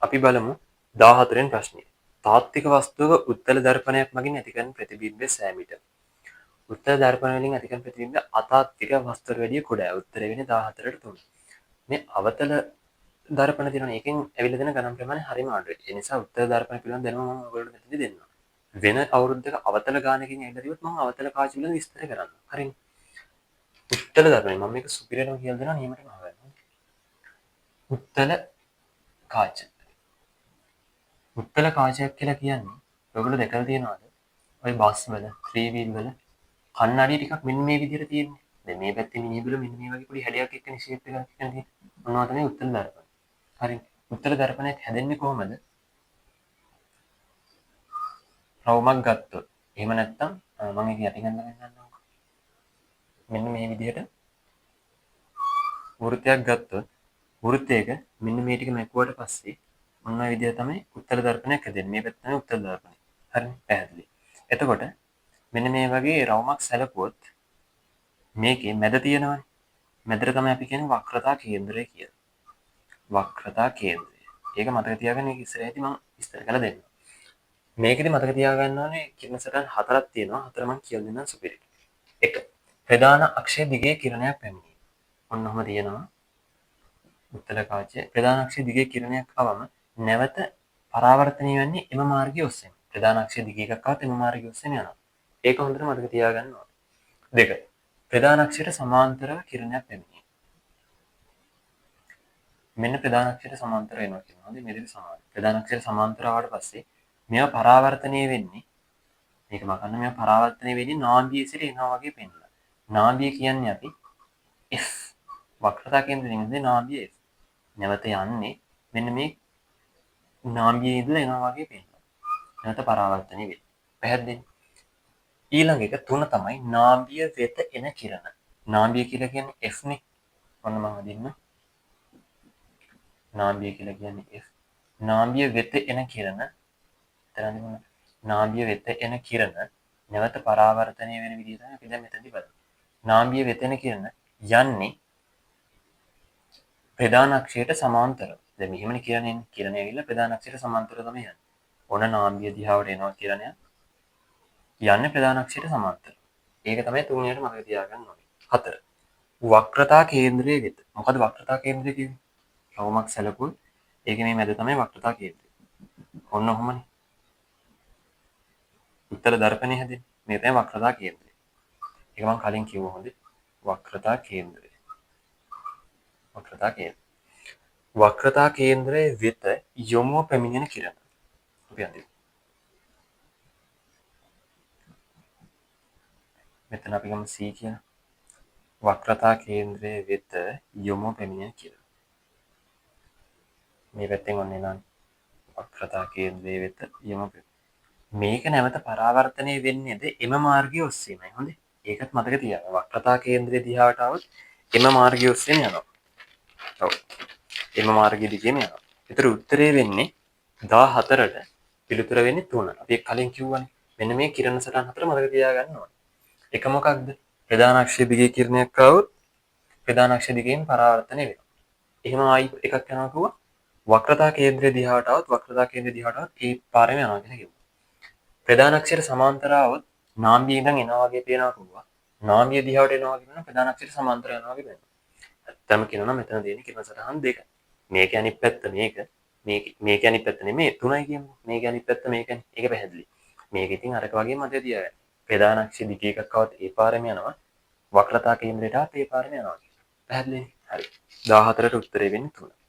අපි බලමු 14 වෙනි ප්‍රශ්නය. තාත්වික වස්තුවක උත්තර දර්පණයක් මගින් ඇතිකරන ප්‍රතිබිම්බය සෑමීට. උත්තර දර්පණ වලින් ඇතිකරන ප්‍රතිබිම්බය අතාත්වික වස්තුවට වැඩිය කුඩායි. උත්තරය වෙන්නේ 14ට 3. මේ අවතල දර්පණ තියෙනවා. ඒකෙන් ඇවිල්ලා දෙන ගණන් ප්‍රමාණය හරිම අඩුයි. ඒ නිසා උත්තර දර්පණ පිළිබඳ දැනුම මම ඔයගොල්ලන්ට මෙතනදී දෙන්නම්. වෙන අවුරුද්දක අවතල ගානකින් ඇවිල්ලා තිබුත් මම අවතල කාච පිළිබඳ විස්තර කරන්නම්. හරිනේ. උත්තර දර්පණය මම මේක සුපිරියටම කියලා දෙනවා නියමටම අහගන්න. උත්තර කාච. උත්තර කාචයක් කියලා කියන්නේ ඔයගොල්ලෝ දැකලා තියෙනවද? ওই බස් වල 3 wheel වල කන්නඩිය ටිකක් මෙන්න මේ විදිහට තියෙන්නේ. දැන් මේ පැත්තේ මිනිබුල මෙන්න මේ වගේ පොඩි හැඩයක් එක්කනේ ෂේප් එකක් තියෙන්නේ. මොනවා තමයි උත්තර දර්පණය. හරි. උත්තර දර්පණයක් හැදෙන්නේ කොහොමද? රවුමක් ගත්තොත්. එහෙම නැත්නම් මම ඒක යටින් ගන්නන්නම්කෝ. මෙන්න මේ විදිහට වෘත්තයක් ගත්තොත් වෘත්තයක මෙන්න මේ ටික මැකුවට පස්සේ මොන විදිහට තමයි උත්තර දර්පණයක් හැදෙන්නේ. මේ පැත්ත තමයි උත්තර දර්පණය. හරිනේ පැහැදිලි. එතකොට මෙන්න මේ වගේ රවුමක් සැලකුවොත් මේකේ මැද තියෙනවනේ. මැදට තමයි අපි කියන්නේ වක්‍රතා කේන්ද්‍රය කියලා. වක්‍රතා කේන්ද්‍රය. ඒක මතක තියාගන්න. ඒක ඉස්සරහදී මම විස්තර කරලා දෙන්නම්. මේකෙදි මතක තියාගන්න ඕනේ කිරණ සටහන් හතරක් තියෙනවා. හතර මම කියලා දෙන්නම් සුපිරිට. 1. ප්‍රධාන අක්ෂය දිගේ කිරණයක් පැමිණීම. ඔන්න ඔහම තියෙනවා. උත්තර කාචයේ ප්‍රධාන අක්ෂය දිගේ කිරණයක් ආවම නැවත පරාවර්තනය වෙන්නේ එම මාර්ගය ඔස්සේ. ප්‍රධාන අක්ෂය දිගේ එකක් ආවත් එම මාර්ගය ඔස්සේ යනවා. ඒක හොඳට මතක තියාගන්න ඕනේ. 2. ප්‍රධාන අක්ෂයට සමාන්තරව කිරණයක් පැමිණීම. මෙන්න ප්‍රධාන අක්ෂයට සමාන්තර වෙනවා කියනවා. හරි මේ දෙක සමානයි. ප්‍රධාන අක්ෂයට සමාන්තර ආවට පස්සේ මේවා පරාවර්තනය වෙන්නේ මේක මකන්න මේවා පරාවර්තනය වෙන්නේ නාභිය සිට එනවා වගේ පෙන්නලා. නාභිය කියන්නේ අපි F වක්‍රතා කේන්ද්‍රයෙන් ඉඳන් නාභිය F. නැවත යන්නේ මෙන්න මේ නාභියේ ඉඳලා එනවා වගේ පෙන්නලා. නැවත පරාවර්තනය වෙන්නේ. පැහැදිලිද? ඊළඟ එක 3 තමයි නාභිය වෙත එන කිරණ. නාභිය කියලා කියන්නේ F නේ. ඔන්න මම හදින්න. නාභිය කියලා කියන්නේ F. නාභිය වෙත එන කිරණ තරන්නේ නාභිය වෙත එන කිරණ නැවත පරාවර්තනය වෙන විදිහ තමයි අපි දැන් මෙතනදී බලන්නේ. නාභිය වෙත එන කිරණ යන්නේ ප්‍රධාන අක්ෂයට සමාන්තරව. දැන් මෙහෙමනේ කියන්නේ කිරණය ඇවිල්ලා ප්‍රධාන අක්ෂයට සමාන්තරව තමයි යන්නේ. ඔන්න නාභිය දිහාවට එනවා කිරණය. යන්නේ ප්‍රධාන අක්ෂයට සමාන්තරව. ඒක තමයි තුන්වෙනියට මතක තියාගන්න ඕනේ. 4. වක්‍රතා කේන්ද්‍රයේ වෙත. මොකද වක්‍රතා කේන්ද්‍රය කියන්නේ? රවුමක් සැලකුවොත් ඒකේ මේ මැද තමයි වක්‍රතා කේන්ද්‍රය. ඔන්න ඔහොමනේ. උත්තර දර්පණය හැදෙන්නේ. මේ තමයි වක්‍රතා කේන්ද්‍රය. ඒක මම කලින් කිව්වා හොඳේ. වක්‍රතා කේන්ද්‍රය. වක්‍රතා කේන්ද්‍රය. වක්‍රතා කේන්ද්‍රයේ වෙත යොමුව පැමිණෙන කිරණ. අපි අඳිමු. මෙතන අපි ගමු C කියලා. වක්‍රතා කේන්ද්‍රයේ වෙත යොමුව පැමිණෙන කිරණ. මේ පැත්තෙන් ඔන්න එනවා. වක්‍රතා කේන්ද්‍රයේ වෙත යොමුව මේක නැවත පරාවර්තනය වෙන්නේද එම මාර්ගය ඔස්සේමයි. හොඳේ. ඒකත් මතක තියාගන්න. වක්‍රතා කේන්ද්‍රයේ දිහාට આવොත් එම මාර්ගය ඔස්සේම යනවා. ඔව්. එම මාර්ගය දිගේම යනවා. ඒතර උත්තරේ වෙන්නේ 14ට පිළිතුර වෙන්නේ 3. අපි කලින් කිව්වනේ. මෙන්න මේ කිරණ සටහන් හතර මතක තියාගන්න ඕනේ. එක මොකක්ද? ප්‍රධාන අක්ෂය දිගේ කිරණයක් ආවොත් ප්‍රධාන අක්ෂය දිගේම පරාවර්තනය වෙනවා. එහෙම ආයි එකක් යනවා කිව්වා. වක්‍රතා කේන්ද්‍රය දිහාට આવොත් වක්‍රතා කේන්ද්‍රය දිහාට આવොත් ඒ පාරෙම යනවා කියලා කිව්වා. ප්‍රධාන අක්ෂයට සමාන්තරව આવොත් නාභිය ඉඳන් එනවා වගේ පේනවා කිව්වා. නාභිය දිහාට එනවා වගේ වෙනවා ප්‍රධාන අක්ෂයට සමාන්තරව යනවා වගේ වෙනවා. ඇත්තම කියනවා මෙතන තියෙන කිරණ සටහන් දෙක. මේක අනිත් පැත්ත මේක. මේක අනිත් පැත්ත නෙමෙයි තුනයි කියන්නේ. මේක අනිත් පැත්ත මේකනේ. ඒක පැහැදිලි. මේක ඉතින් අරක වගේ මතක තියාගන්න. ප්‍රධාන අක්ෂය දිග එකක් આવත් ඒ පාරෙම යනවා. වක්‍රතා කේන්ද්‍රයට ආත් ඒ පාරෙම යනවා. පැහැදිලිනේ? හරි. 14ට උත්තරේ වෙන්නේ 3.